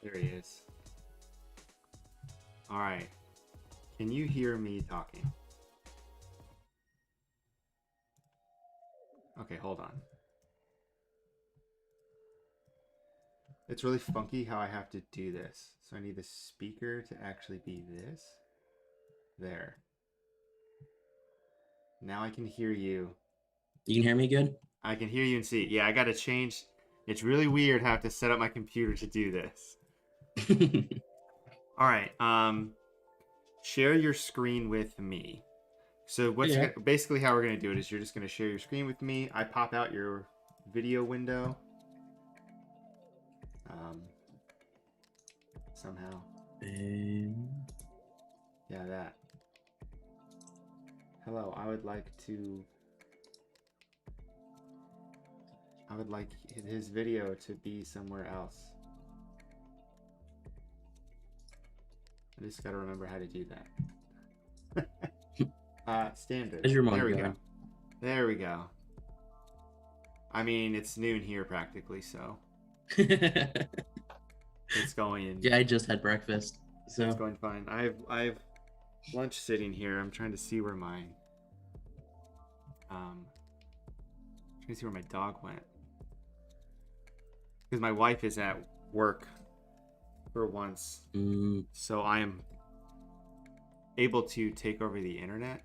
There he is. All right. Can you hear me talking? Okay, hold on. It's really funky how I have to do this. So I need the speaker to actually be this. There. Now I can hear you. You can hear me good? I can hear you and see. Yeah, I gotta change. It's really weird how I have to set up my computer to do this. All right. Share your screen with me. So Yeah. basically how we're gonna do it is you're just gonna share your screen with me. I pop out your video window. Um, somehow. And Yeah, that. Hello, I would like his video to be somewhere else. I just gotta remember how to do that. Standard. how's your There morning we go. going? There we go. I mean, it's noon here practically, so it's going. Yeah, I just had breakfast. It's So going fine. I have lunch sitting here. I'm trying to see where my trying to see where my dog went because my wife is at work for once, so I am able to take over the internet.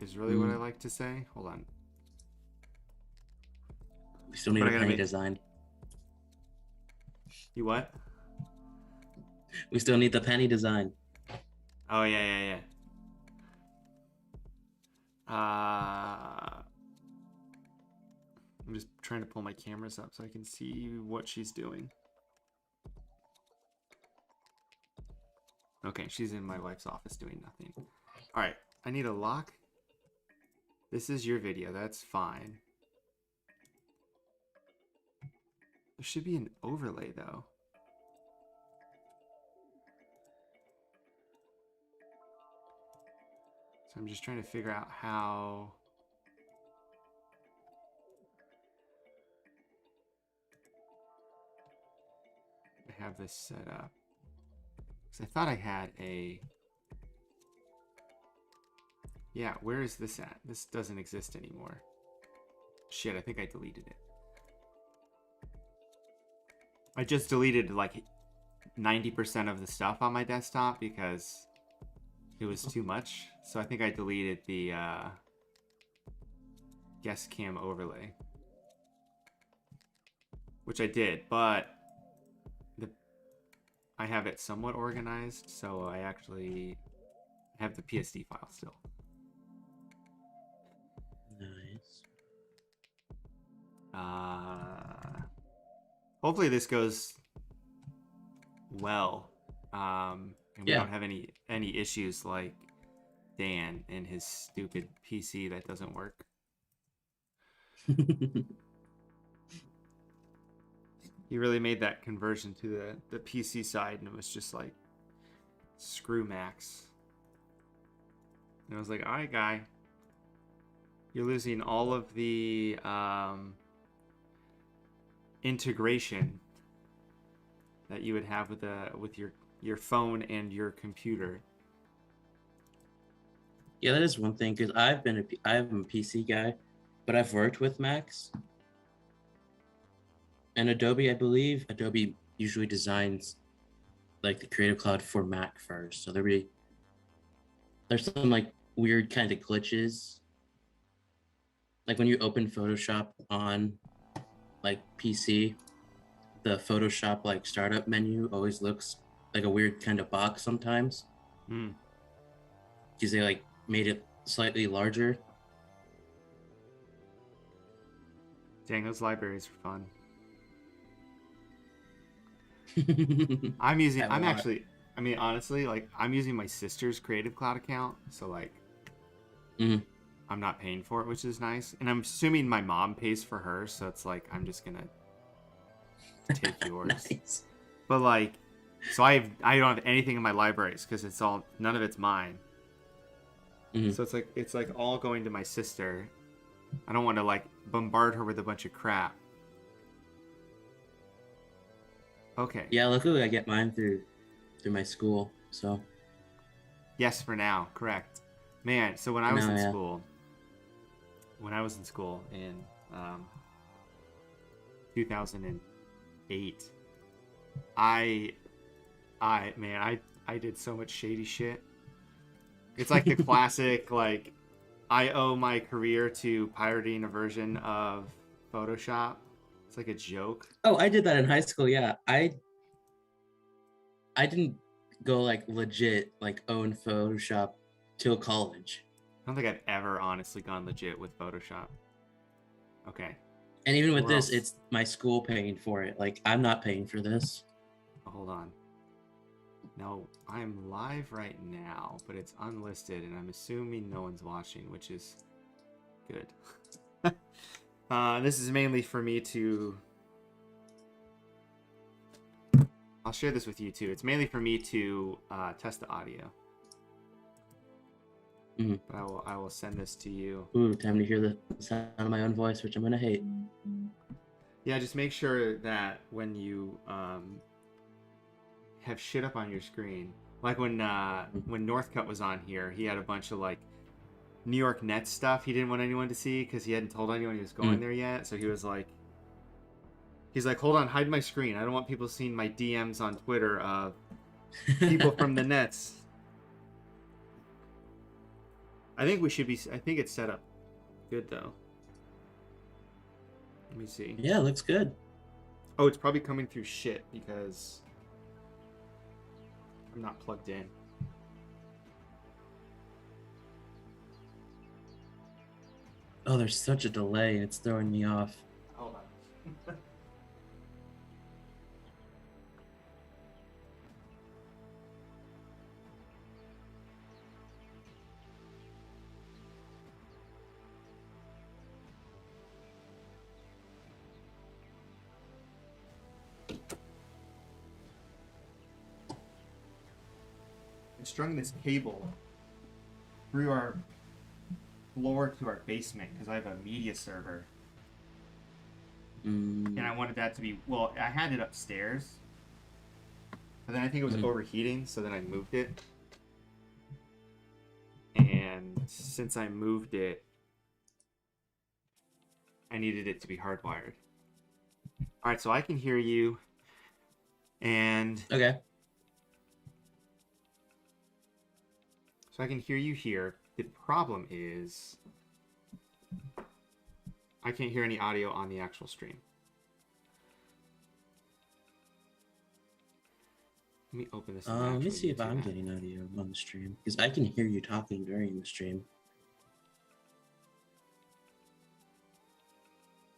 Is really what I like to say. Hold on. we still need But a I gotta penny make design. you what? We still need the penny design. Oh yeah. Uh, I'm just trying to pull my cameras up so I can see what she's doing. Okay, she's in my wife's office doing nothing. All right, I need a lock. This is your video. That's fine. There should be an overlay though. So I'm just trying to figure out how. I have this set up. Because I thought I had a. Yeah, where is this at? This doesn't exist anymore. Shit, I think I deleted it. I just deleted like 90% of the stuff on my desktop because it was too much. So I think I deleted the guest cam overlay. Which I did, but I have it somewhat organized, so I actually have the PSD file still. Nice. Hopefully this goes well, and we Yeah. don't have any issues like Dan and his stupid PC that doesn't work. He really made that conversion to the PC side, and it was just like screw Max. And I was like, all right, guy, you're losing all of the integration that you would have with your phone and your computer. Yeah, that is one thing because I'm a PC guy, but I've worked with Macs and Adobe. I believe Adobe usually designs like the Creative Cloud for Mac first, so there's some like weird kind of glitches. Like when you open Photoshop on like PC, the Photoshop like startup menu always looks like a weird kind of box sometimes Mm. because they like made it slightly larger. Dang, those libraries are fun. Have a I'm lot. actually, I mean, honestly, like, I'm using my sister's Creative Cloud account, so, like, Mhm. I'm not paying for it, which is nice. And I'm assuming my mom pays for hers, so it's like, I'm just gonna take yours. Nice. But, like, so I don't have anything in my libraries because none of it's mine. Mhm. So it's like all going to my sister. I don't want to, like, bombard her with a bunch of crap. Okay. Yeah, luckily I get mine through my school. So Yes, for now. Correct. Man, so when I for was now, in yeah. school, in um, 2008, I, I did so much shady shit. It's like the classic, like, I owe my career to pirating a version of Photoshop. It's like a joke. Oh, I did that in high school. Yeah, I didn't go like legit like own Photoshop till college. I don't think I've ever honestly gone legit with Photoshop. Okay. And even with Where this, else? it's my school paying for it. Like I'm not paying for this. Oh, hold on. No, I'm live right now, but it's unlisted, and I'm assuming no one's watching, which is good. This is mainly for me to... I'll share this with you, too. It's mainly for me to test the audio. Mhm. But I will send this to you. Ooh, time to hear the sound of my own voice, which I'm gonna hate. Yeah, just make sure that when you have shit up on your screen, like when Northcutt was on here, he had a bunch of like New York Nets stuff he didn't want anyone to see because he hadn't told anyone he was going there yet. So he's like, hold on, hide my screen. I don't want people seeing my DMs on Twitter of people from the Nets. I think it's set up good though. Let me see. Yeah, looks good. Oh, it's probably coming through shit because I'm not plugged in. Oh, there's such a delay. It's throwing me off. Hold on. I strung this cable through our floor to our basement because I have a media server. And I wanted that to be, well, I had it upstairs, but then I think it was overheating, so then I moved it. And since I moved it, I needed it to be hardwired. All right, so I can hear you, and Okay. so I can hear you here. The problem is I can't hear any audio on the actual stream. Let me open this. Let me see if I'm getting audio on the stream because I can hear you talking during the stream.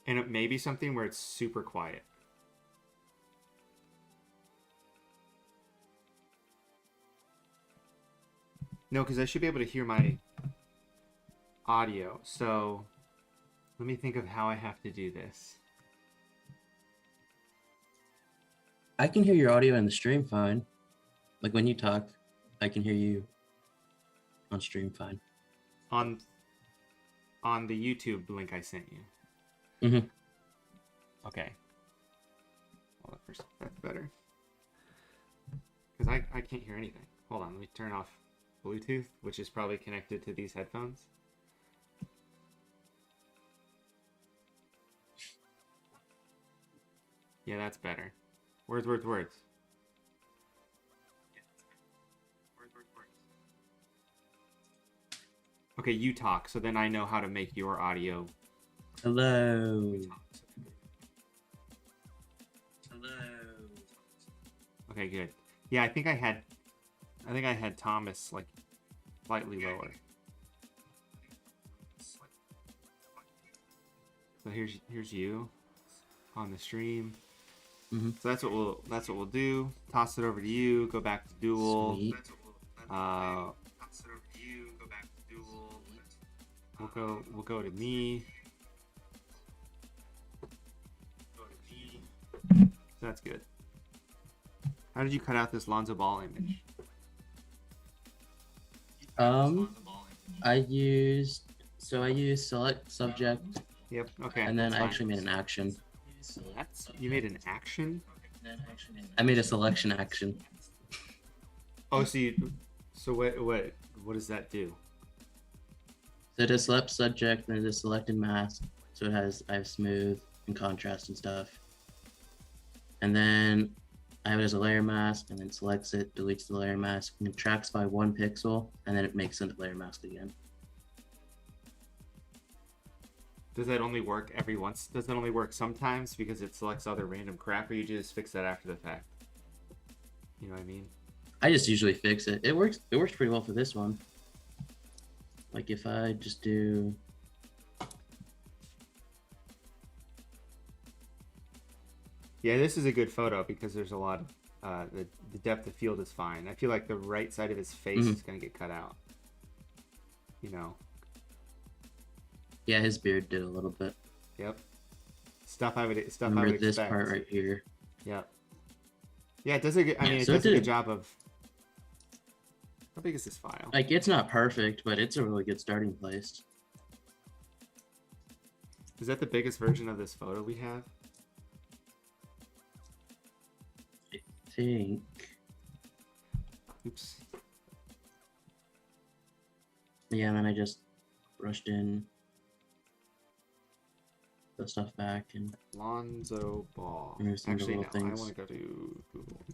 And it may be something where it's super quiet. No, because I should be able to hear my audio. So let me think of how I have to do this. I can hear your audio in the stream fine. Like when you talk, I can hear you on stream fine. On the YouTube link I sent you. Mm-hmm. Okay. Well, that's better. Because I can't hear anything. Hold on, let me turn off Bluetooth, which is probably connected to these headphones. Yeah, that's better. Words. Okay, you talk, so then I know how to make your audio. Hello. Okay, good. Yeah, I think I had Thomas like slightly lower. So here's you on the stream. Mm-hmm. So that's what we'll do. Toss it over to you. Go back to dual. Sweet. We'll go to me. So that's good. How did you cut out this Lonzo Ball image? I used select subject. Yep. Okay. And then that's I fine. actually made an action. You made an action? I made a selection action. Oh, so what does that do? So to select subject, then to selected mask. So I have smooth and contrast and stuff. And then I have it as a layer mask, and then selects it, deletes the layer mask, and tracks by 1 pixel, and then it makes it a layer mask again. Does that only work every once? Does that only work sometimes because it selects other random crap, or you just fix that after the fact? You know what I mean? I just usually fix it. It works pretty well for this one. Like if I just do Yeah, this is a good photo because there's a lot of the depth of field is fine. I feel like the right side of his face is gonna get cut out. You know. Yeah, his beard did a little bit. Yep. Stuff I would Remember this expect. part right here. Yep. Yeah, it does a good. I mean, so it does a good job of. How big is this file? Like it's not perfect, but it's a really good starting place. Is that the biggest version of this photo we have? I think. Oops. Yeah, and then I just brushed in the stuff back and Lonzo Ball. remove some Actually, no. little I things. want to go to Google.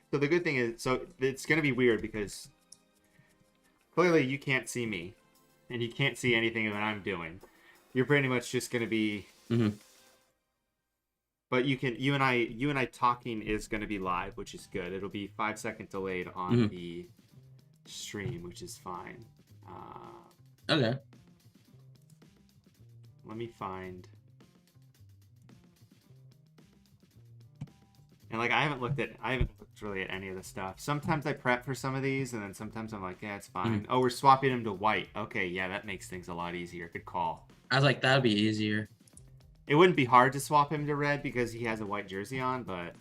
So the good thing is, so it's going to be weird because clearly you can't see me, and you can't see anything that I'm doing. You're pretty much just going to be. Mhm. But you and I talking is going to be live, which is good. It'll be 5-second delayed on the stream, which is fine. Okay. Let me find. And like I haven't looked really at any of the stuff. Sometimes I prep for some of these, and then sometimes I'm like, yeah, it's fine. Oh, we're swapping him to white. Okay, yeah, that makes things a lot easier. Good call. I was like, that'd be easier. It wouldn't be hard to swap him to red because he has a white jersey on, but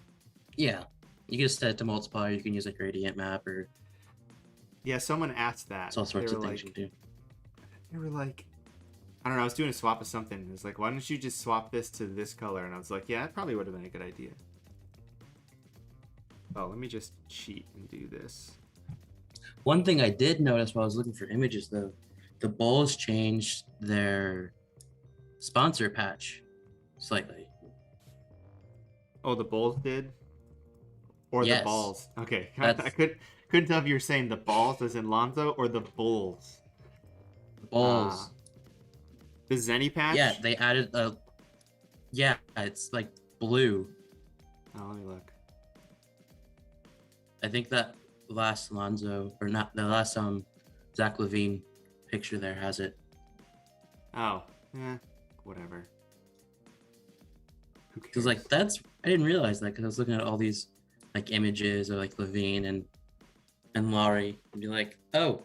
Yeah. You can just set it to multiply. You can use a gradient map or yeah, someone asked that. it's all sorts They of were things you can do. They were like, I don't know, I was doing a swap of something. It was like, why don't you just swap this to this color? And I was like, yeah, that probably would have been a good idea. Oh, let me just cheat and do this. One thing I did notice while I was looking for images, though, the Bulls changed their sponsor patch slightly. Oh, the Bulls did? Or Yes. the Balls? Okay, That's- I couldn't tell if you were saying the Balls as in Lonzo or the Bulls. The Bulls. The Zenny patch? Yeah, they added a. Yeah, it's like blue. Oh, let me look. I think that last Lonzo or not the last Zach LaVine picture there has it. Oh, whatever. Who cares? Because like that's I didn't realize that because I was looking at all these like images of like LaVine and Laurie and be like, oh,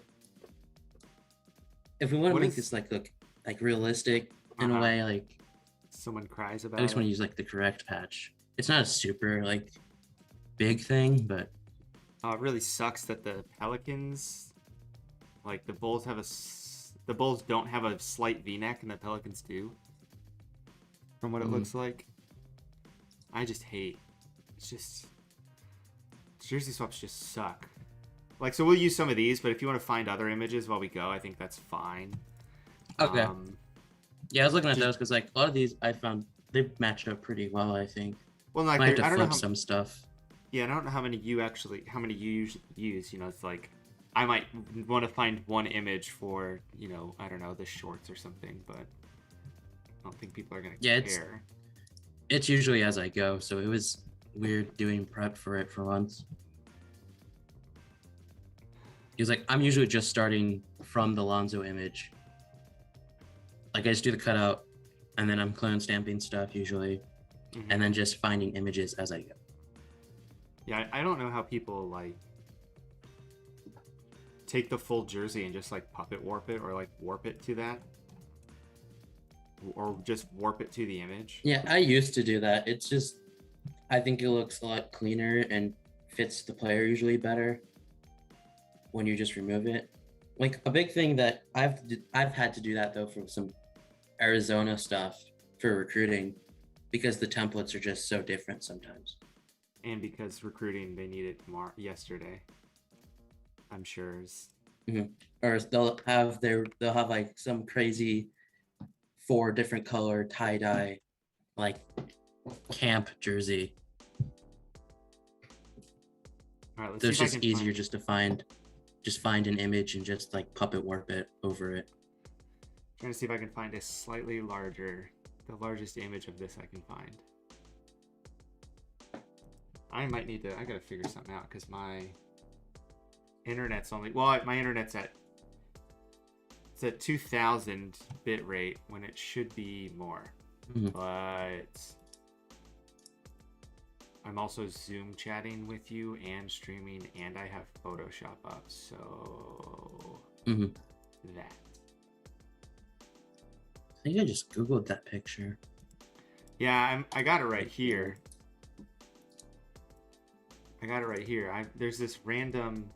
if we want to What make is- this like look like realistic in a way, like Someone cries about I just it. want to use like the correct patch. It's not a super like big thing, but It really sucks that the Pelicans, like the Bulls the Bulls don't have a slight V-neck and the Pelicans do. From what it looks like. I just hate. It's just jersey swaps just suck. Like, so we'll use some of these, but if you want to find other images while we go, I think that's fine. okay. Yeah, I was looking at just- those because like a lot of these I found they match up pretty well. I think Well, like, might have I to don't know flip how, some stuff. yeah, I don't know how many you usually use. You know, it's like I might want to find one image for, you know, I don't know, the shorts or something, but I don't think people are gonna care. It's usually as I go, so it was weird doing prep for it for once. He was like, I'm usually just starting from the Lonzo image. Like I just do the cutout, and then I'm clone stamping stuff usually, and then just finding images as I go. Yeah, I don't know how people like take the full jersey and just like puppet warp it or like warp it to that. Or just warp it to the image. Yeah, I used to do that. It's just, I think it looks a lot cleaner and fits the player usually better when you just remove it. Like a big thing that I've had to do that though for some Arizona stuff for recruiting because the templates are just so different sometimes. And because recruiting, they need it tomorrow, yesterday. I'm sure. Or they'll have like some crazy 4 different color tie-dye like camp jersey. All right, let's So see it's if I just can easier find... just find an image and just like puppet warp it over it. Trying to see if I can find a slightly larger, the largest image of this I can find. I might need to, I gotta figure something out because my internet's only, well, my internet's it's at 2000 bit rate when it should be more. But I'm also Zoom chatting with you and streaming, and I have Photoshop up, so that. I think I just Googled that picture. Yeah, I got it right here. I got it right here. There's this random...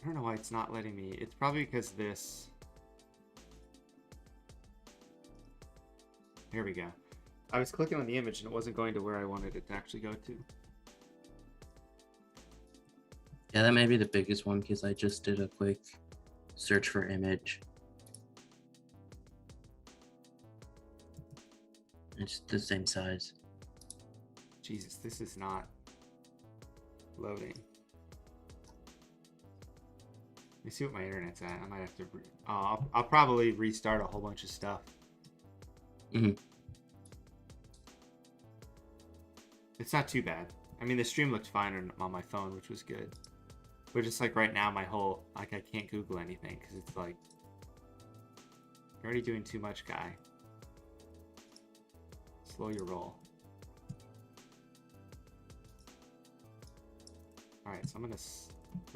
I don't know why it's not letting me. It's probably because this... Here we go. I was clicking on the image and it wasn't going to where I wanted it to actually go to. Yeah, that may be the biggest one because I just did a quick search for image. It's the same size. Jesus, this is not loading. Let me see what my internet's at. I might have to... I'll probably restart a whole bunch of stuff. It's not too bad. I mean, the stream looked fine on my phone, which was good. But just like right now, my whole... Like, I can't Google anything because it's like... You're already doing too much, guy. Slow your roll. Alright, so I'm gonna... Let me